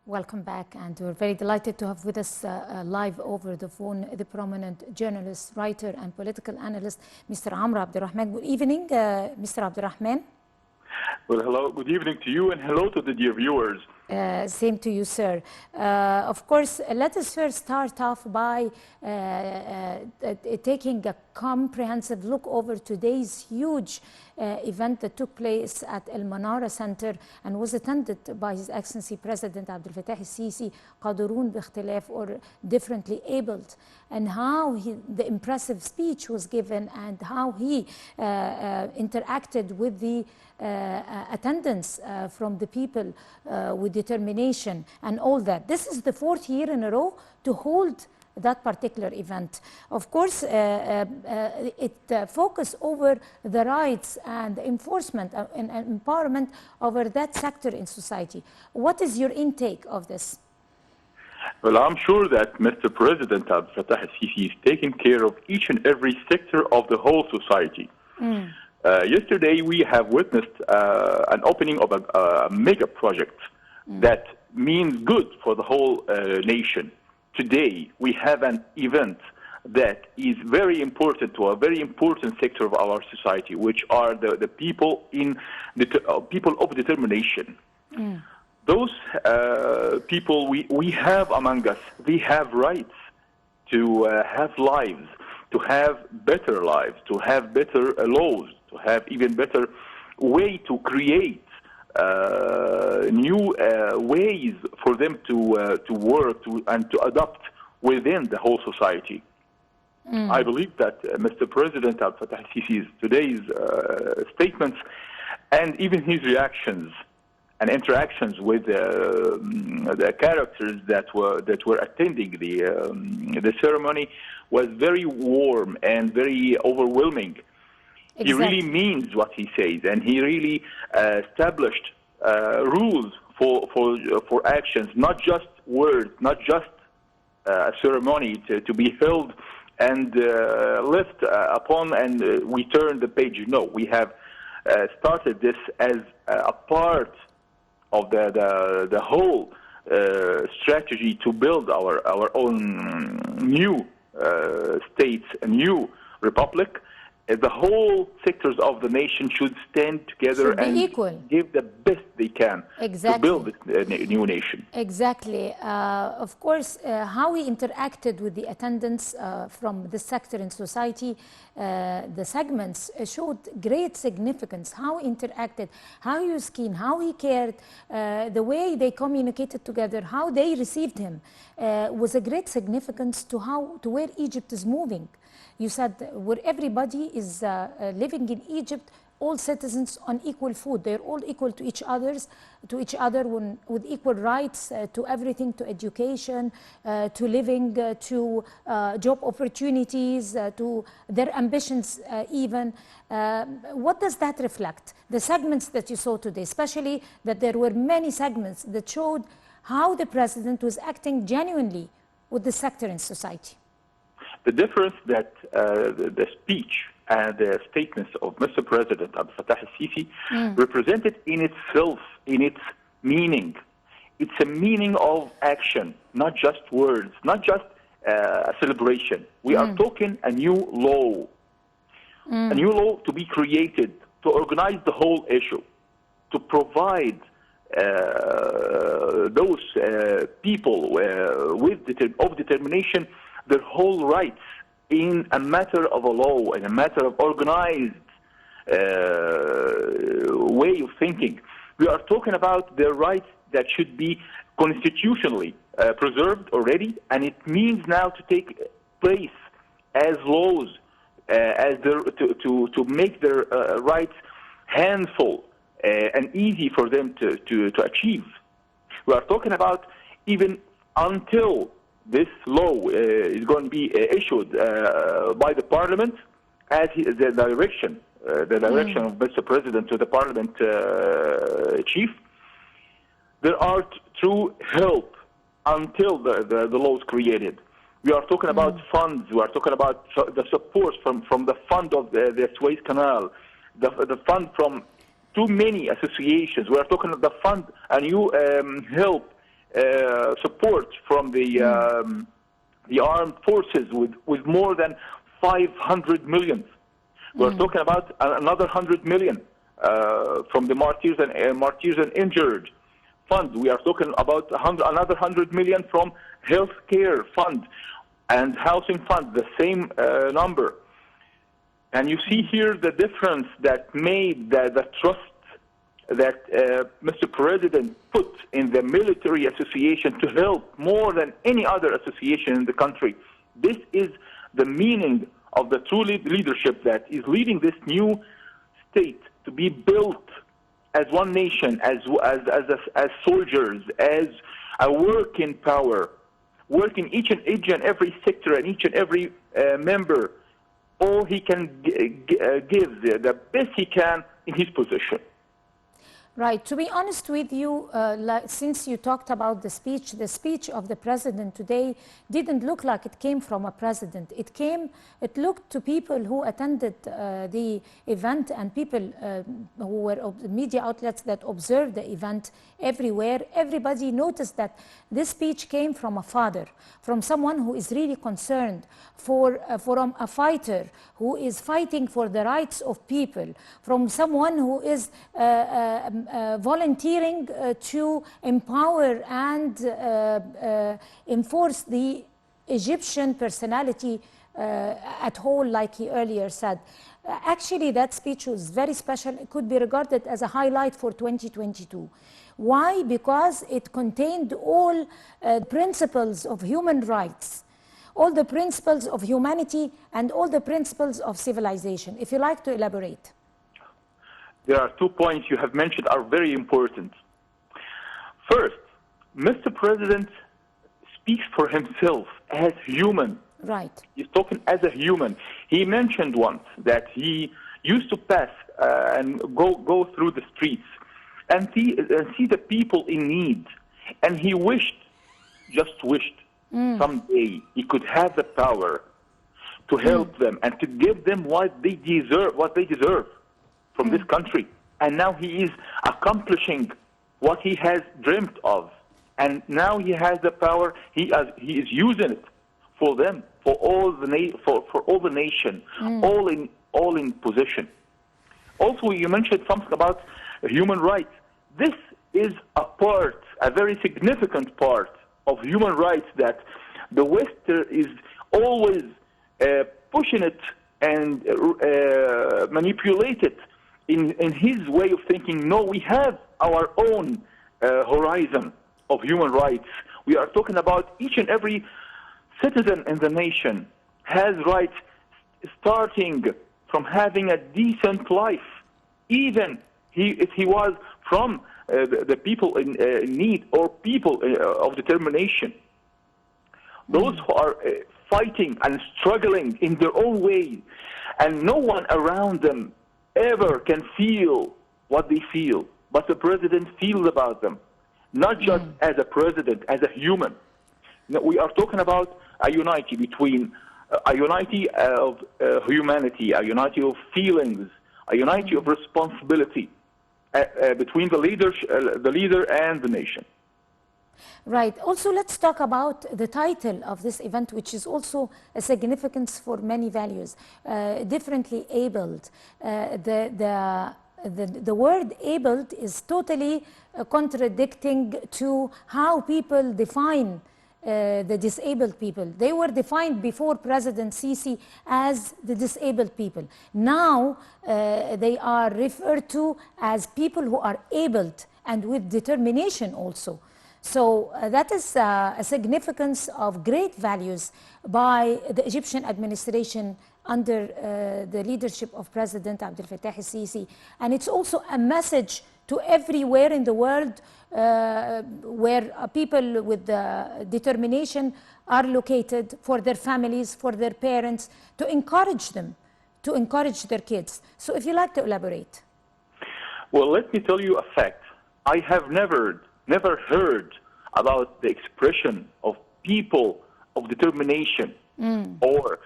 Welcome back, and we're very delighted to have with us live over the phone the prominent journalist, writer, and political analyst, Mr. Abdel Rahman. Good evening, Mr. Abdel Rahman. Well, hello, good evening to you, and hello to the dear viewers. Same to you, sir. Of course, let us first start off by taking a comprehensive look over today's huge event that took place at El Manara Center and was attended by His Excellency President Abdel Fattah al-Sisi, قادرون باختلاف, or differently abled, and how the impressive speech was given and how he interacted with the attendance from the people with determination and all that. This is the fourth year in a row to hold that particular event. Of course, it focused over the rights and enforcement and empowerment over that sector in society. What is your intake of this? Well, I'm sure that Mr. President Abdel Fattah al-Sisi is taking care of each and every sector of the whole society. Yesterday, we have witnessed an opening of a mega project that means good for the whole nation. Today, we have an event that is very important to a very important sector of our society, which are the people people of determination. Those people we have among us, they have rights to have lives, to have better lives, to have better laws, to have even better way to create new ways for them to work and to adapt within the whole society. I believe that Mr. President Abdel Fattah al-Sisi's today's statements and even his reactions and interactions with the characters that were attending the ceremony was very warm and very overwhelming. Exactly. He really means what he says, and he really established rules for actions, not just words, not just a ceremony to be held and left upon and we turn the page. No, we have started this as a part of the whole strategy to build our own new states, a new republic. The whole sectors of the nation should stand together and give the best they can to build this new nation. Exactly. Of course, how he interacted with the attendants from the sector in society, the segments showed great significance. How he interacted, how he was keen, how he cared, the way they communicated together, how they received him was a great significance to where Egypt is moving. You said where everybody is living in Egypt, all citizens on equal foot. They're all equal to each other with equal rights to everything, to education, to living, to job opportunities, to their ambitions even. What does that reflect? The segments that you saw today, especially that there were many segments that showed how the president was acting genuinely with the sector in society. The difference that the speech and the statements of Mr. President Abdel Fattah al-Sisi represented in itself, in its meaning. It's a meaning of action, not just words, not just a celebration. We are talking a new law, a new law to be created, to organize the whole issue, to provide those people of determination their whole rights in a matter of a law, in a matter of organized way of thinking. We are talking about their rights that should be constitutionally preserved already, and it means now to take place as laws, to make their rights handful and easy for them to achieve. We are talking about even until this law is going to be issued by the parliament as the direction of Mr. President to the parliament chief. There are true help until the law is created. We are talking about funds. We are talking about the support from the fund of the Suez Canal, the fund from too many associations. We are talking about the fund, a new help support from the armed forces with more than 500 million. We're talking about another 100 million from the martyrs and injured fund. We are talking about another 100 million from healthcare fund and housing fund, the same number. And you see here the difference that made the trust that Mr. President put in the military association to help more than any other association in the country. This is the meaning of the true leadership that is leading this new state to be built as one nation, as soldiers, as a working power, working each and every sector and each and every member, all he can give the best he can in his position. Right. To be honest with you, since you talked about the speech of the president today didn't look like it came from a president. It looked to people who attended the event and people who were media outlets that observed the event everywhere. Everybody noticed that this speech came from a father, from someone who is really concerned, from a fighter who is fighting for the rights of people, from someone who is volunteering to empower and enforce the Egyptian personality at whole, like he earlier said. Actually, that speech was very special. It could be regarded as a highlight for 2022. Why? Because it contained all principles of human rights, all the principles of humanity, and all the principles of civilization. If you like to elaborate. There are 2 points you have mentioned are very important. First, Mr. President speaks for himself as human. Right. He's talking as a human. He mentioned once that he used to pass and go through the streets and see the people in need. And he just wished, someday he could have the power to help them and to give them what they deserve from this country. And now he is accomplishing what he has dreamt of. And now he has the power. He is using it for them, for all the nation, all in position. Also, you mentioned something about human rights. This is a very significant part of human rights that the West is always pushing it and manipulate it in his way of thinking. No, we have our own horizon of human rights. We are talking about each and every citizen in the nation has rights, starting from having a decent life, even if he was from the people in need or people of determination. Those who are fighting and struggling in their own way, and no one around them ever can feel what they feel, but the president feels about them, not just as a president, as a human. No, we are talking about a unity between a unity of humanity, a unity of feelings, a unity of responsibility between the leader and the nation. Right. Also, let's talk about the title of this event, which is also a significance for many values. Differently abled. The word abled is totally contradicting to how people define the disabled people. They were defined before President Sisi as the disabled people. Now they are referred to as people who are abled and with determination also. So that is a significance of great values by the Egyptian administration under the leadership of President Abdel Sisi. And it's also a message to everywhere in the world where people with determination are located, for their families, for their parents, to encourage them, to encourage their kids. So if you like to elaborate. Well, let me tell you a fact. I have never heard about the expression of people of determination or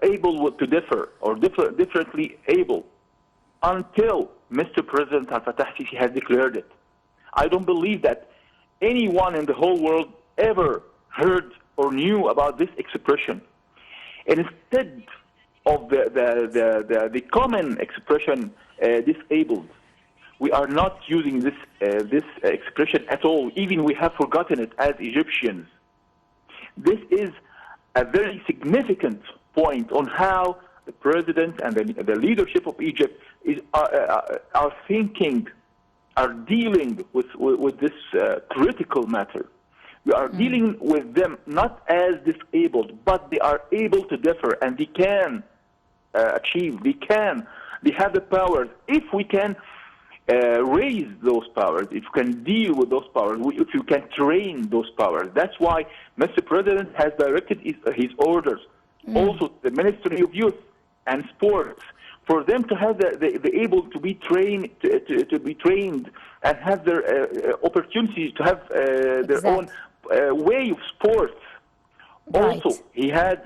able to differ or differently able until Mr. President Al-Fatah Sisi has declared it. I don't believe that anyone in the whole world ever heard or knew about this expression. And instead of the common expression, disabled, we are not using this expression at all. Even we have forgotten it as Egyptians. This is a very significant point on how the president and the leadership of Egypt are thinking, are dealing with this critical matter. We are dealing with them not as disabled, but they are able to differ, and they can achieve. They have the powers. If we can raise those powers, if you can deal with those powers, if you can train those powers. That's why Mr. President has directed his orders also to the Ministry of Youth and Sports for them to have the able to be trained, to be trained and have their opportunities to have their own way of sports. Right. Also, he had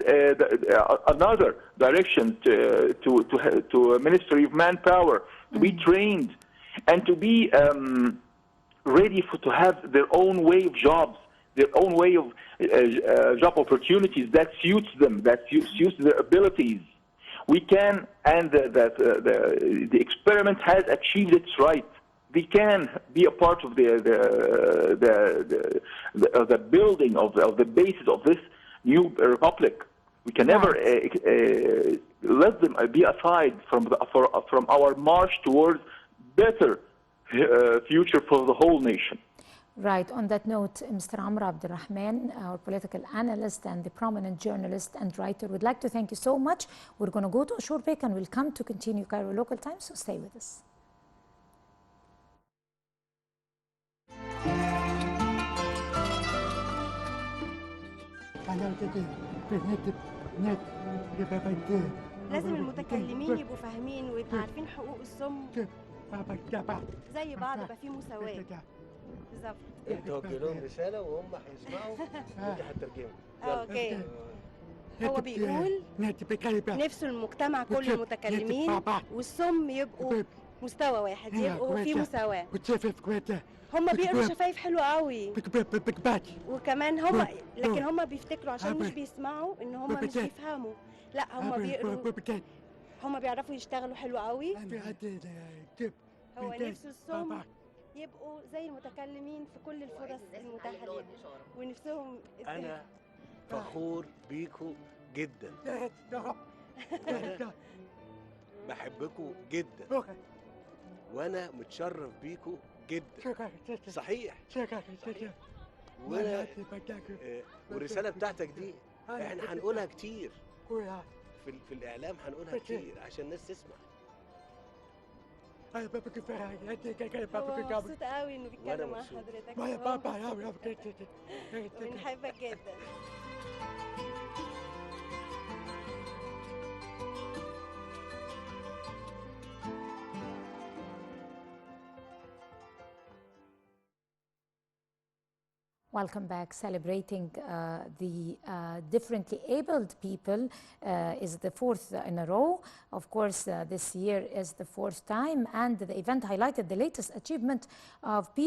another direction to a Ministry of Manpower to be trained and to be ready to have their own way of jobs, their own way of job opportunities that suits them, that suits their abilities. We can, and the experiment has achieved its right. They can be a part of the building of the basis of this new republic. We can never let them be aside from our march towards better future for the whole nation. Right. On that note, Mr. Abdel Rahman, our political analyst and the prominent journalist and writer, would like to thank you so much. We're going to go to a short break and we'll come to continue Cairo local time, so stay with us. لازم المتكلمين يبقوا فاهمين ويبقوا عارفين حقوق الصم زي بعض، يبقى في مساواة. بالظبط. توجه لهم رسالة وهم هيسمعوا وانت هتترجموا. اوكي. هو بيقول نفسه المجتمع كله متكلمين والصم يبقوا مستوى واحد، يبقوا في مساواة. هم بيقروا شفايف حلوة قوي وكمان هم، لكن هم بيفتكروا عشان مش بيسمعوا ان هم مش بيفهموا. لا، هم بيقروا، هم بيعرفوا يشتغلوا حلو قوي. هو نفسه الصم يبقوا زي المتكلمين في كل الفرص المتاحة ليهم ونفسهم. أنا فخور بيكوا جدا. بحبكوا جدا وأنا متشرف بيكوا جدا. صحيح. والرسالة بتاعتك دي احنا هنقولها كتير في الإعلام، هنقولها كتير عشان الناس تسمع. هو مبسوط قوي انه بيتكلم مع حضرتك. بنحبك جدا. Welcome back. Celebrating the differently abled people is the fourth in a row. Of course, this year is the fourth time, and the event highlighted the latest achievement of people